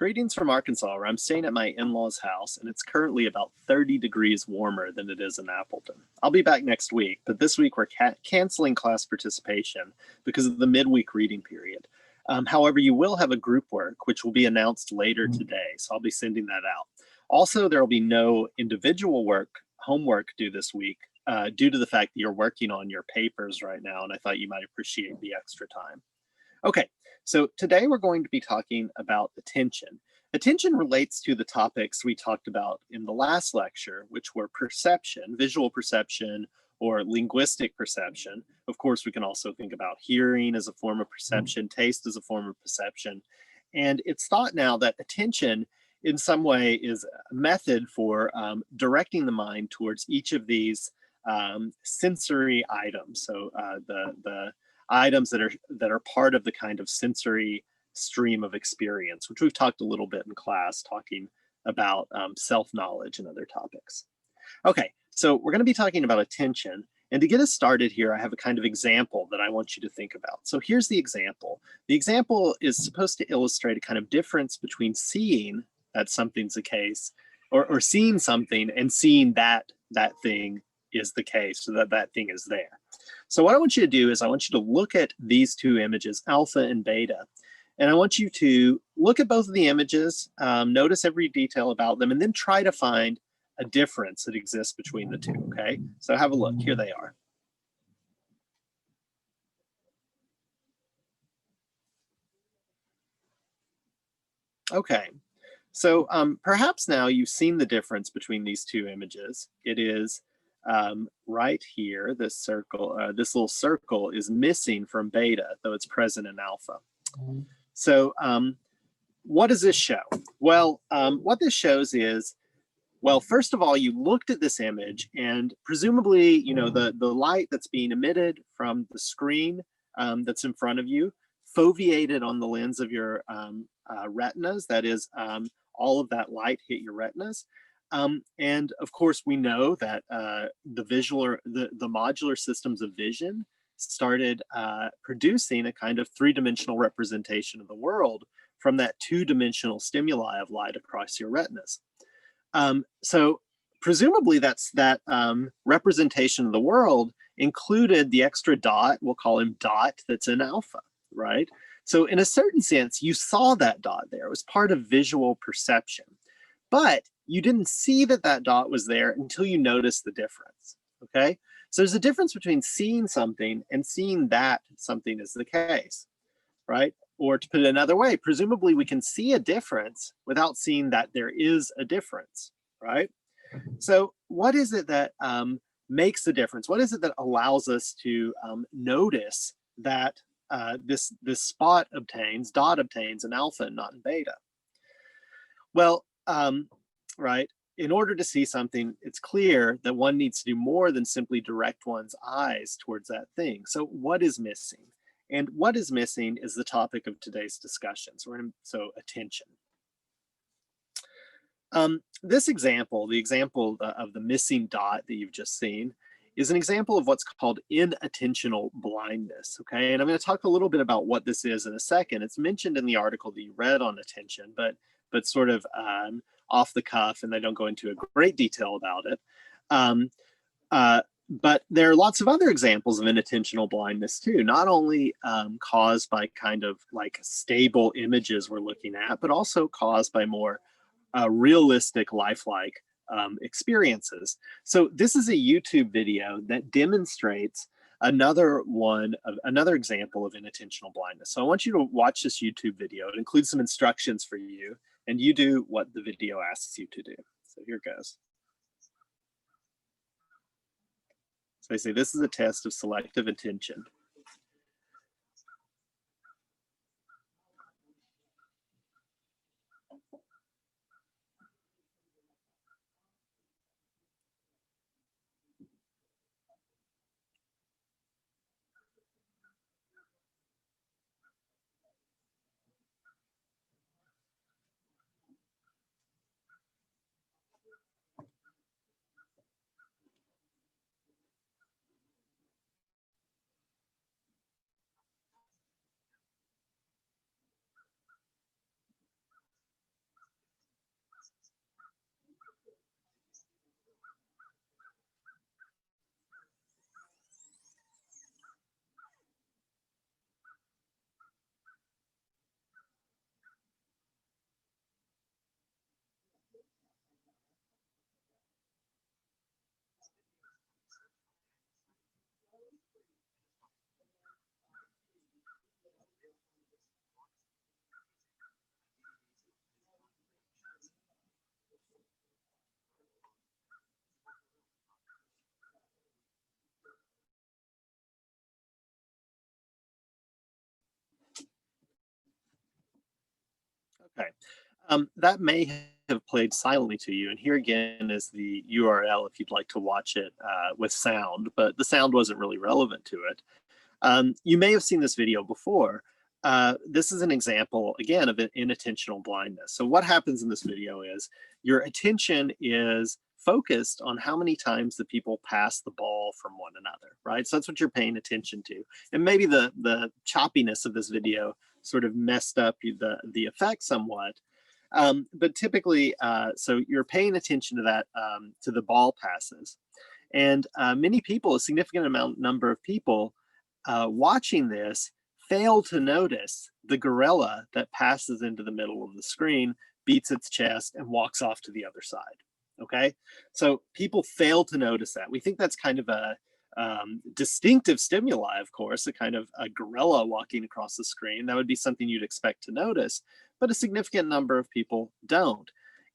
Greetings from Arkansas, where I'm staying at my in-laws' house, and it's currently about 30 degrees warmer than it is in Appleton. I'll be back next week, but this week we're canceling class participation because of the midweek reading period. However, you will have a group work, which will be announced later today, so I'll be sending that out. Also, there will be no individual homework due this week, due to the fact that you're working on your papers right now, and I thought you might appreciate the extra time. Okay, so today we're going to be talking about attention. Attention relates to the topics we talked about in the last lecture, which were perception, visual perception, or linguistic perception. Of course, we can also think about hearing as a form of perception, taste as a form of perception. And it's thought now that attention in some way is a method for directing the mind towards each of these sensory items. So the items that are part of the kind of sensory stream of experience, which we've talked a little bit in class, talking about self-knowledge and other topics. Okay, so we're going to be talking about attention. And to get us started here, I have a kind of example that I want you to think about. So here's the example. The example is supposed to illustrate a kind of difference between seeing that something's the case, or seeing something and seeing that thing is the case, so that thing is there. So what I want you to do is I want you to look at these two images, alpha and beta. And I want you to look at both of the images, notice every detail about them, and then try to find a difference that exists between the two, okay? So have a look, here they are. Okay, so perhaps now you've seen the difference between these two images. It is right here, this circle, this little circle is missing from beta, though it's present in alpha. So what does this show? Well, what this shows is, well, first of all, you looked at this image and presumably, you know, the light that's being emitted from the screen that's in front of you foveated on the lens of your retinas. That is, all of that light hit your retinas. And of course, we know that the modular systems of vision started producing a kind of three-dimensional representation of the world from that two-dimensional stimuli of light across your retinas. So presumably that representation of the world included the extra dot, we'll call him dot, that's in alpha, right? So in a certain sense, you saw that dot there. It was part of visual perception. But you didn't see that dot was there until you noticed the difference, okay? So there's a difference between seeing something and seeing that something is the case, right? Or to put it another way, presumably we can see a difference without seeing that there is a difference, right? So what is it that makes the difference? What is it that allows us to notice that this dot obtains in alpha and not in beta? Well, right, in order to see something, it's clear that one needs to do more than simply direct one's eyes towards that thing. So what is missing? And what is missing is the topic of today's discussion. So attention. This example, the example of the missing dot that you've just seen, is an example of what's called inattentional blindness, okay? And I'm going to talk a little bit about what this is in a second. It's mentioned in the article that you read on attention, but sort of off the cuff, and they don't go into a great detail about it. But there are lots of other examples of inattentional blindness too, not only caused by kind of like stable images we're looking at, but also caused by more realistic, lifelike experiences. So this is a YouTube video that demonstrates another example of inattentional blindness. So I want you to watch this YouTube video. It includes some instructions for you, and you do what the video asks you to do. So here goes. So I say this is a test of selective attention. That may have played silently to you. And here again is the URL if you'd like to watch it with sound, but the sound wasn't really relevant to it. You may have seen this video before. This is an example, again, of an inattentional blindness. So what happens in this video is your attention is focused on how many times the people pass the ball from one another, right? So that's what you're paying attention to. And maybe the choppiness of this video sort of messed up the effect somewhat. But typically, so you're paying attention to that, to the ball passes. And many people, a significant number of people watching this fail to notice the gorilla that passes into the middle of the screen, beats its chest, and walks off to the other side. Okay, so people fail to notice that. We think that's kind of a distinctive stimuli, of course, a kind of a gorilla walking across the screen. That would be something you'd expect to notice, but a significant number of people don't.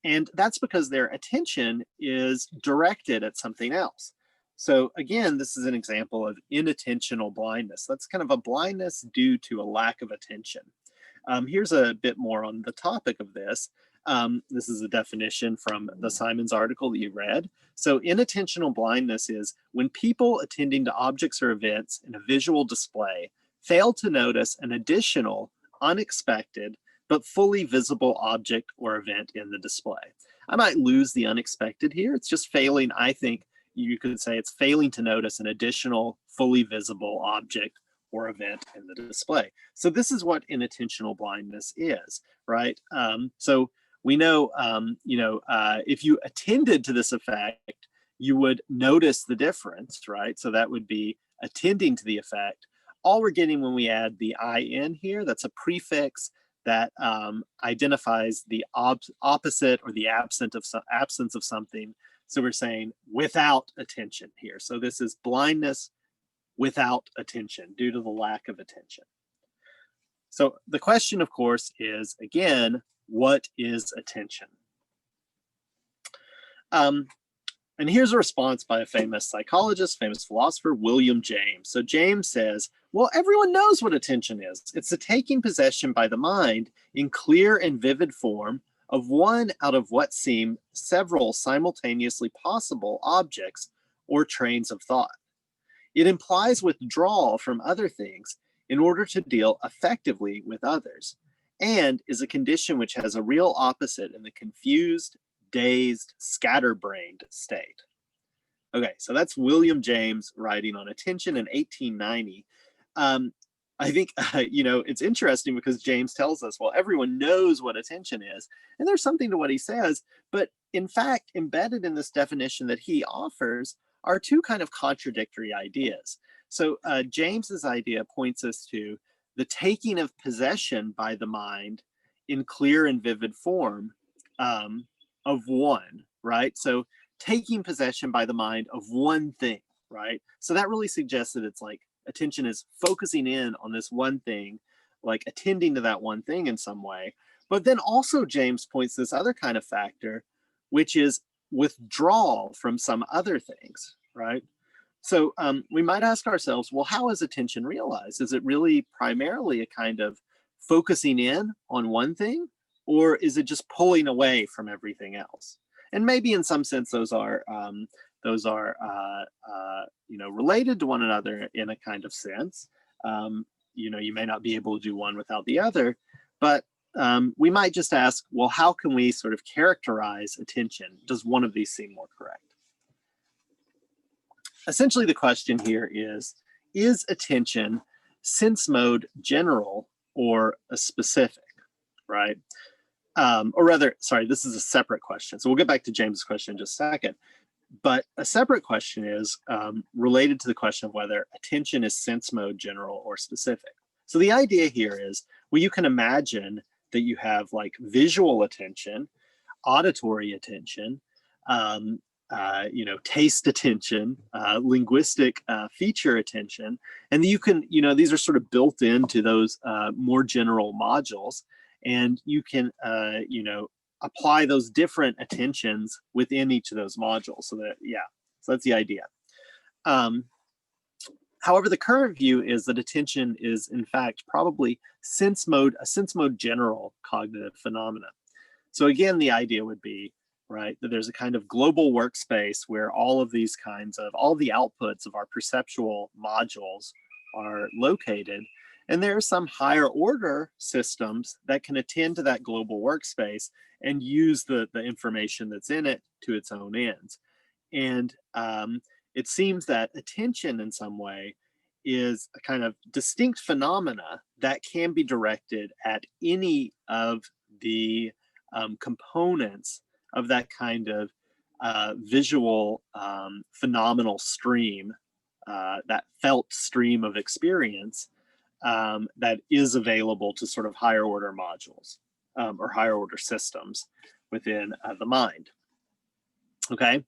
And that's because their attention is directed at something else. So again, this is an example of inattentional blindness. That's kind of a blindness due to a lack of attention. Here's a bit more on the topic of this. This is a definition from the Simons article that you read. So inattentional blindness is when people attending to objects or events in a visual display fail to notice an additional, unexpected, but fully visible object or event in the display. I might lose the unexpected here. It's just failing, I think you could say it's failing to notice an additional, fully visible object or event in the display. So this is what inattentional blindness is, right? So we know, if you attended to this effect, you would notice the difference, right? So that would be attending to the effect. All we're getting when we add the in here, that's a prefix that identifies the opposite or the absence of something. So we're saying without attention here. So this is blindness without attention due to the lack of attention. So the question, of course, is, again, what is attention? And here's a response by a famous psychologist, famous philosopher, William James. So James says, well, everyone knows what attention is. It's the taking possession by the mind in clear and vivid form of one out of what seem several simultaneously possible objects or trains of thought. It implies withdrawal from other things in order to deal effectively with others, and is a condition which has a real opposite in the confused, dazed, scatterbrained state. Okay, so that's William James writing on attention in 1890. I think, it's interesting because James tells us, well, everyone knows what attention is, and there's something to what he says, but in fact, embedded in this definition that he offers are two kind of contradictory ideas. So James's idea points us to the taking of possession by the mind in clear and vivid form of one, right? So taking possession by the mind of one thing, right? So that really suggests that it's like attention is focusing in on this one thing, like attending to that one thing in some way. But then also James points this other kind of factor, which is withdrawal from some other things, right? So we might ask ourselves, well, how is attention realized? Is it really primarily a kind of focusing in on one thing, or is it just pulling away from everything else? And maybe in some sense those are related to one another in a kind of sense. You may not be able to do one without the other, but we might just ask, well, how can we sort of characterize attention? Does one of these seem more correct? Essentially, the question here is attention sense mode general or a specific, right? Or rather, sorry, this is a separate question. So we'll get back to James's question in just a second. But a separate question is related to the question of whether attention is sense mode general or specific. So the idea here is, well, you can imagine that you have like visual attention, auditory attention, taste attention, linguistic feature attention, and you can, these are sort of built into those more general modules, and you can, apply those different attentions within each of those modules. So that's the idea. However, the current view is that attention is in fact probably a sense mode general cognitive phenomena. So again, the idea would be, right, that there's a kind of global workspace where all of these all the outputs of our perceptual modules are located. And there are some higher order systems that can attend to that global workspace and use the information that's in it to its own ends. And it seems that attention in some way is a kind of distinct phenomena that can be directed at any of the components of that kind of visual phenomenal stream, that felt stream of experience that is available to sort of higher order modules or higher order systems within the mind. Okay,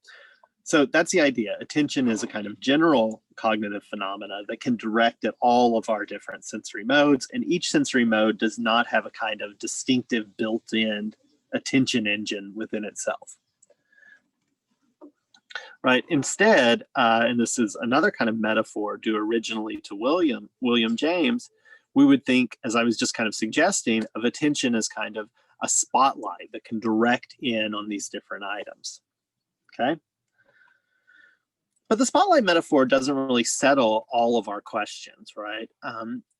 so that's the idea. Attention is a kind of general cognitive phenomena that can direct at all of our different sensory modes, and each sensory mode does not have a kind of distinctive built-in attention engine within itself. Right, instead, and this is another kind of metaphor due originally to William James, we would think, as I was just kind of suggesting, of attention as kind of a spotlight that can direct in on these different items. Okay? But the spotlight metaphor doesn't really settle all of our questions, right?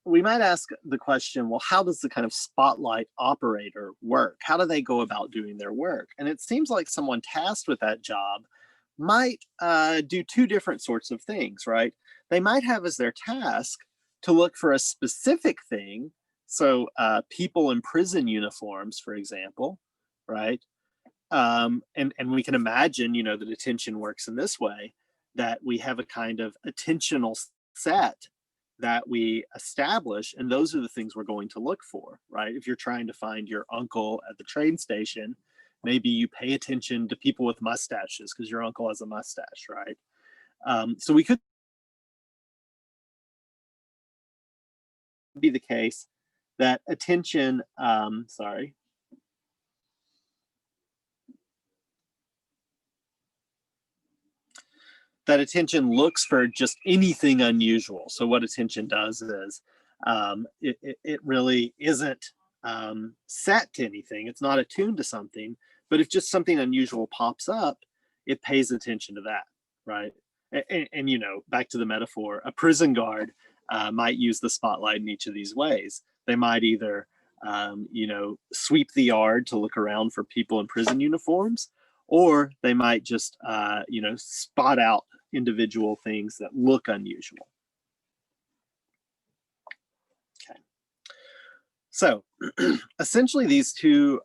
We might ask the question, well, how does the kind of spotlight operator work? How do they go about doing their work? And it seems like someone tasked with that job might do two different sorts of things, right? They might have as their task to look for a specific thing. So people in prison uniforms, for example, right? And we can imagine, you know, that attention works in this way, that we have a kind of attentional set that we establish, and those are the things we're going to look for, right? If you're trying to find your uncle at the train station, maybe you pay attention to people with mustaches because your uncle has a mustache, right? So we could be the case that attention, that attention looks for just anything unusual. So what attention does is it really isn't set to anything. It's not attuned to something, but if just something unusual pops up, it pays attention to that, right? And you know, back to the metaphor, a prison guard might use the spotlight in each of these ways. They might either, you know, sweep the yard to look around for people in prison uniforms, or they might just, you know, spot out individual things that look unusual. Okay. So essentially these two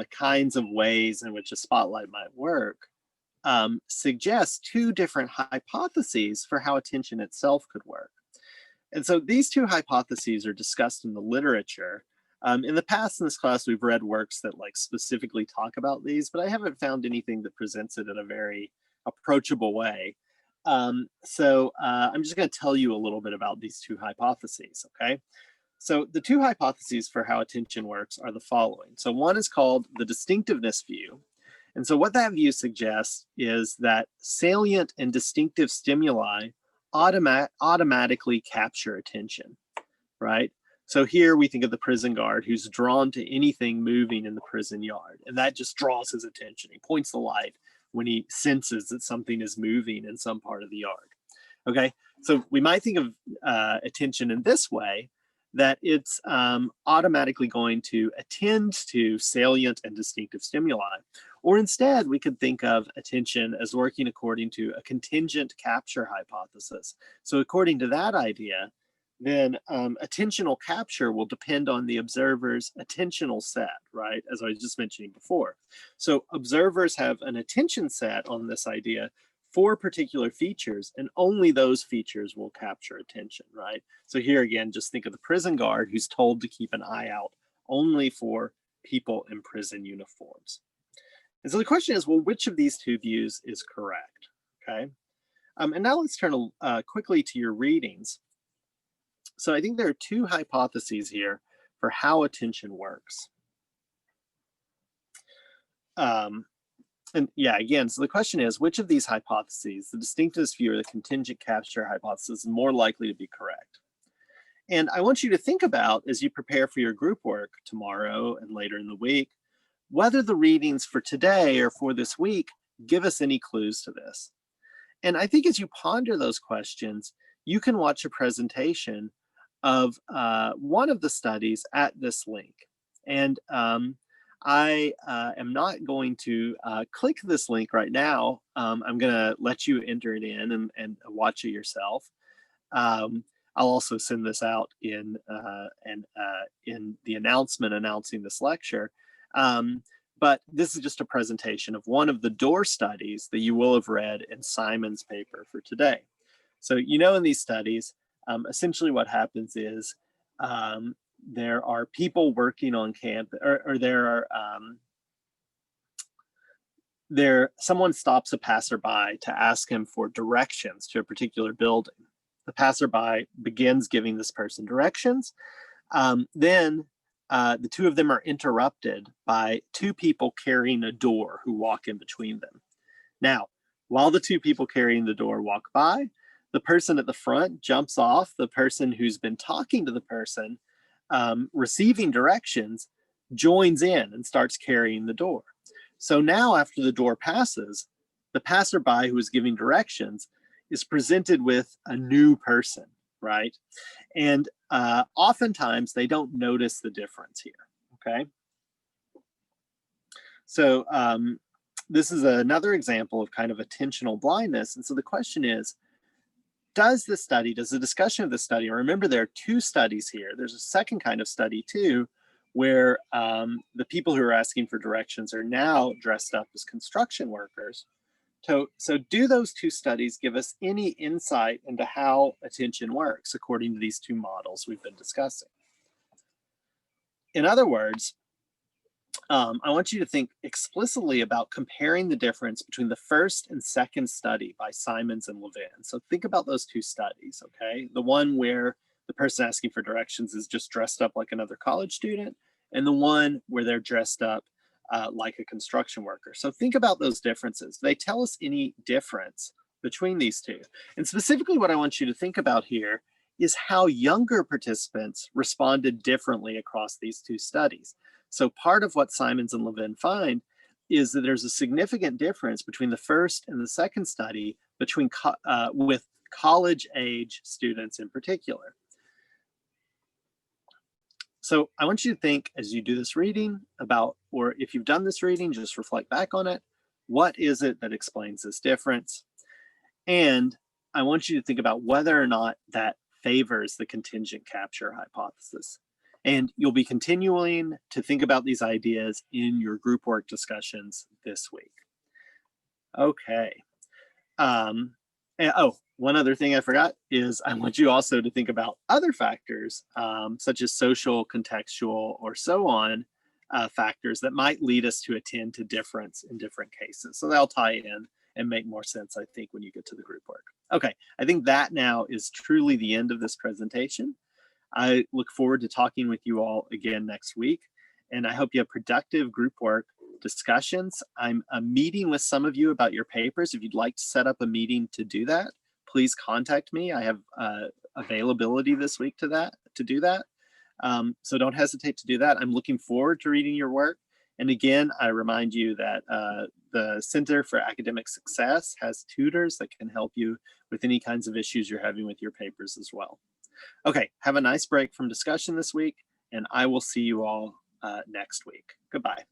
kinds of ways in which a spotlight might work suggest two different hypotheses for how attention itself could work. And so these two hypotheses are discussed in the literature. In the past in this class, we've read works that like specifically talk about these, but I haven't found anything that presents it in a very approachable way. So I'm just going to tell you a little bit about these two hypotheses, okay? So the two hypotheses for how attention works are the following. So one is called the distinctiveness view. And so what that view suggests is that salient and distinctive stimuli automatically capture attention, right? So here we think of the prison guard who's drawn to anything moving in the prison yard, and that just draws his attention. He points the light when he senses that something is moving in some part of the yard. Okay, so we might think of attention in this way, that it's automatically going to attend to salient and distinctive stimuli. Or instead, we could think of attention as working according to a contingent capture hypothesis. So according to that idea, then attentional capture will depend on the observer's attentional set, right? As I was just mentioning before. So observers have an attention set on this idea for particular features, and only those features will capture attention, right? So here again, just think of the prison guard who's told to keep an eye out only for people in prison uniforms. And so the question is, well, which of these two views is correct, okay? And now let's turn quickly to your readings. So I think there are two hypotheses here for how attention works. And yeah, again, so the question is, which of these hypotheses, the distinctiveness view or the contingent capture hypothesis, is more likely to be correct? And I want you to think about, as you prepare for your group work tomorrow and later in the week, whether the readings for today or for this week give us any clues to this. And I think as you ponder those questions, you can watch a presentation of one of the studies at this link. And I am not going to click this link right now. I'm going to let you enter it in and watch it yourself. I'll also send this out in the announcement announcing this lecture. But this is just a presentation of one of the door studies that you will have read in Simon's paper for today. So in these studies, essentially what happens is there are people working on campus, or someone stops a passerby to ask him for directions to a particular building. The passerby begins giving this person directions. Then the two of them are interrupted by two people carrying a door who walk in between them. Now, while the two people carrying the door walk by, the person at the front jumps off. The person who's been talking to the person receiving directions joins in and starts carrying the door. So now after the door passes, the passerby who is giving directions is presented with a new person, right? And oftentimes they don't notice the difference here, okay? So this is another example of kind of attentional blindness. And so the question is, does the discussion of the study, and remember there are two studies here, there's a second kind of study too, where the people who are asking for directions are now dressed up as construction workers. So do those two studies give us any insight into how attention works according to these two models we've been discussing? In other words, I want you to think explicitly about comparing the difference between the first and second study by Simons and Levin. So think about those two studies, okay? The one where the person asking for directions is just dressed up like another college student, and the one where they're dressed up like a construction worker. So think about those differences. They tell us any difference between these two. And specifically what I want you to think about here is how younger participants responded differently across these two studies. So part of what Simons and Levin find is that there's a significant difference between the first and the second study with college age students in particular. So I want you to think as you do this reading about, or if you've done this reading, just reflect back on it. What is it that explains this difference? And I want you to think about whether or not that favors the contingent capture hypothesis. And you'll be continuing to think about these ideas in your group work discussions this week. Okay. One other thing I forgot is I want you also to think about other factors, such as social, contextual, or so on factors that might lead us to attend to difference in different cases. So they'll tie in and make more sense, I think, when you get to the group work. Okay, I think that now is truly the end of this presentation. I look forward to talking with you all again next week, and I hope you have productive group work discussions. I'm meeting with some of you about your papers. If you'd like to set up a meeting to do that, please contact me. I have availability this week to do that. So don't hesitate to do that. I'm looking forward to reading your work. And again, I remind you that the Center for Academic Success has tutors that can help you with any kinds of issues you're having with your papers as well. Okay, have a nice break from discussion this week, and I will see you all next week. Goodbye.